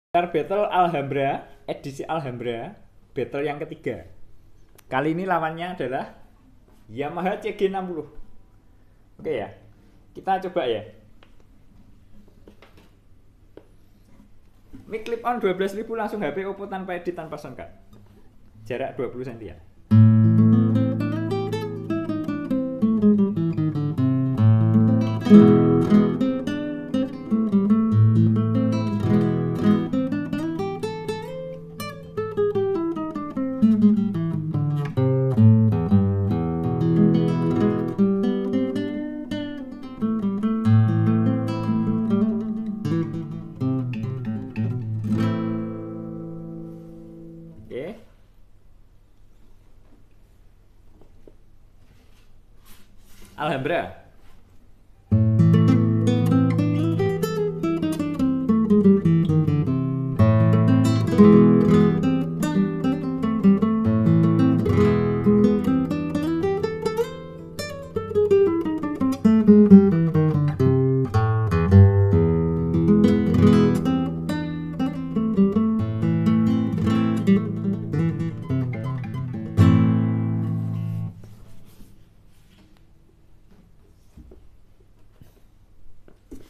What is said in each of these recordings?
Battle Alhambra, edisi Alhambra, battle yang ketiga. Kali ini lawannya adalah Yamaha CG60. Oke ya, kita coba ya. Mic clip on 12.000 langsung HP Oppo tanpa edit, tanpa sound card. Jarak 20 cm ya. Oke. Alhambra.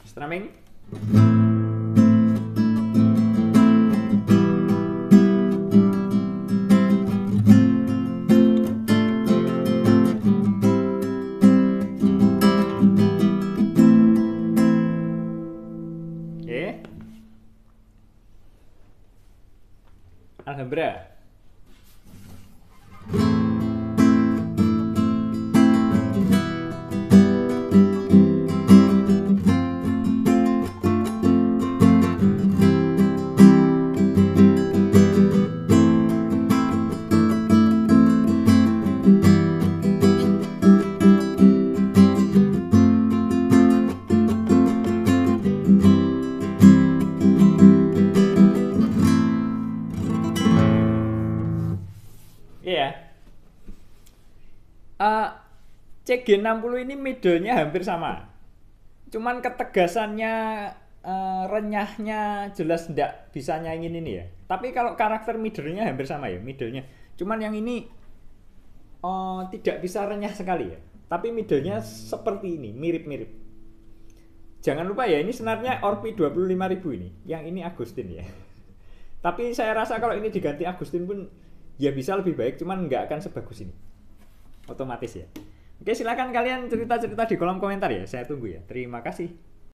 Strumming. Oke. Alhambra. Iya. CG60 ini middle-nya hampir sama. Cuman ketegasannya, renyahnya jelas ndak bisa nyaingin ini ya. Tapi kalau karakter middle-nya hampir sama ya, middle-nya. Cuman yang ini tidak bisa renyah sekali ya. Tapi middle-nya seperti ini, mirip-mirip. Jangan lupa ya, ini senarnya Orpi 25.000 ini. Yang ini Agustin ya. Tapi saya rasa kalau ini diganti Agustin pun ya bisa lebih baik, cuman nggak akan sebagus ini. Otomatis ya. Oke, silakan kalian cerita-cerita di kolom komentar ya. Saya tunggu ya. Terima kasih.